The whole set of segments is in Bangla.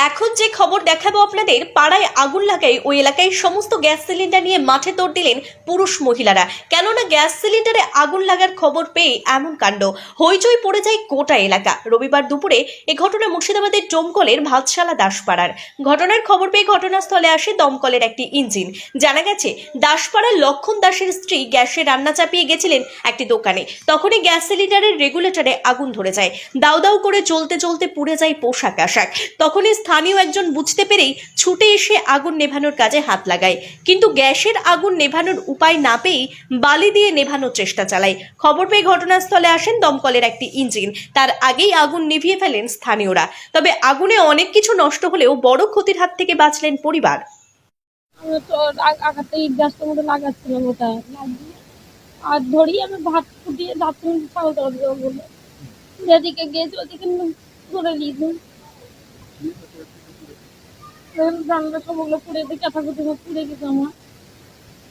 এখন যে খবর দেখাবো আপনাদের, পাড়ায় আগুন লাগায় ওই এলাকায় সমস্ত গ্যাস সিলিন্ডার নিয়ে মাঠে দৌড় দিলেন পুরুষ মহিলারা। কেননা গ্যাস সিলিন্ডারে আগুন লাগার খবর পেয়ে এমন কাণ্ড, হইচই পড়ে যায় গোটা এলাকা। রবিবার দুপুরে এই ঘটনা মুর্শিদাবাদের দমকলের ভাতশালা দাসপাড়ার। ঘটনার খবর পেয়ে ঘটনাস্থলে আসে দমকলের একটি ইঞ্জিন। জানা গেছে দাসপাড়ার লক্ষণ দাসের স্ত্রী গ্যাসে রান্না চাপিয়ে গেছিলেন একটি দোকানে। তখনই গ্যাস সিলিন্ডারের রেগুলেটরে আগুন ধরে যায়। দাউ দাউ করে জ্বলতে জ্বলতে পুড়ে যায় পোশাক আশাক। তখনই স্থানীয় একজন বুঝতে পেরেই ছুটে এসে আগুন নেভানোর কাজে হাত লাগায়, কিন্তু গ্যাসের আগুন নেভানোর উপায় না পেয়ে বালি দিয়ে নেভানোর চেষ্টা চালায়। খবর পেয়ে ঘটনাস্থলে আসেন দমকলের একটি ইঞ্জিন। তার আগেই আগুন নিভিয়ে ফেলেন স্থানীয়রা। তবে আগুনে অনেক কিছু নষ্ট হলেও বড় ক্ষতির হাত থেকে বাঁচলেন পরিবার। লাগাচ্ছিলাম ওটা আর ধরি আমি ভাত ফুটিয়ে বাথরুম খাওয়া দাওয়া বলে যেদিকে গেছে ওদিকে ধরে নিয়েছি। জানলা সবগুলো পুড়ে দিয়ে কাঁথাকুটি সব পুড়ে গেছে। আমার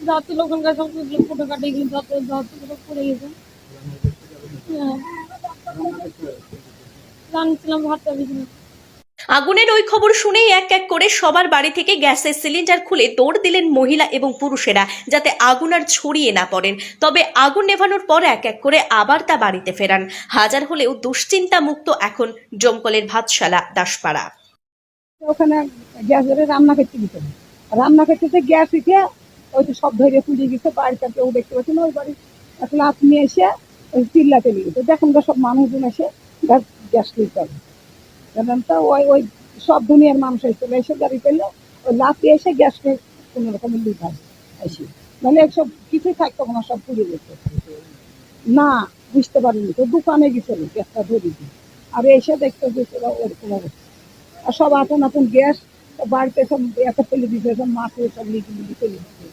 যাতে ওখানকার সবগুলো ফটো কাটে গেছে, যাতে পুড়ে গেছে। জানছিলাম ভাত চাপিয়েছিলাম। আগুনের ওই খবর শুনেই এক এক করে সবার বাড়ি থেকে গ্যাসের সিলিন্ডার খুলে দৌড় দিলেন মহিলা এবং পুরুষেরা, যাতে আগুন আর ছড়িয়ে না পড়েন। তবে আগুন নেভানোর পর এক এক করে আবার তা বাড়িতে ফেরান। হাজার হলেও দুশ্চিন্তা মুক্ত এখন দমকলের ভাতশালা দাসপাড়া। ওখানে গ্যাসের রান্না করতে গেছে, রান্না করতেছে গ্যাস উঠে ওই তো সব ধরে পুড়ে গেছে। বাড়িটা কেউ দেখতে পাচ্ছি না। ওই বাড়ি আসলে আপনি এসে ওই চিল্লাতে লেগেছে। দেখুন সব মানুষজন এসে গ্যাস লিখতে হবে। তো ওই সব দুনিয়ার মানুষ চলে এসে গাড়ি পেলে ওই লাফিয়ে এসে গ্যাসকে কোনো রকমের লিক হয় এসে, মানে সব কিছুই থাকতো না, সব পুড়ে গেছে। না বুঝতে পারিনি, তো দোকানে গেছিল গ্যাসটা ধরে দিয়ে, আর এসে দেখতে গেছিল ওরকম অবস্থা। আর সব আপন আপন গ্যাস বাড়িতে সব এত ফেলে দিচ্ছে, সব মাছে সব লিখে লিখে ফেলে দিচ্ছে।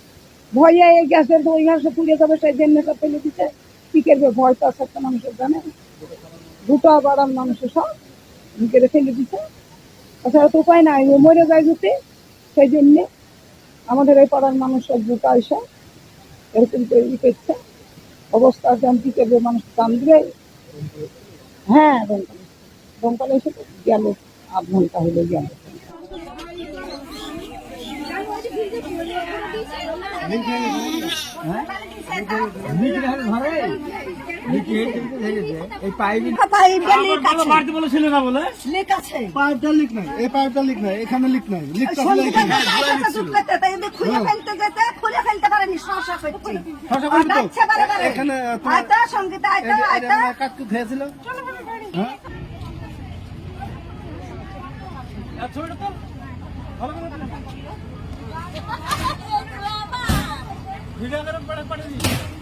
ভয়ে এই গ্যাসের তো ওই ঘাসে পুড়ে যাবে সেই জন্য সব ফেলে দিচ্ছে। কি করবে, ভয় তো আছে একটা মানুষের, জানে দুটো বাড়ার মানুষের সব কেড়ে ফেলে দিচ্ছে। তাছাড়া তো উপায় নাই, ও মরে যায় যদি। সেই জন্যে আমাদের এই পাড়ার মানুষ সব বুকা এসে এরকম তৈরি করছে অবস্থা। কি করবে, মানুষ কান্দবে। হ্যাঁ, দমকলে এসে গেল, 8 ঘন্টা হলে গেল। এখানে লিক নাই, লিকটা হলে এখানে কাটকুট হয়েছিল। ভিডিও করে পাঠিয়ে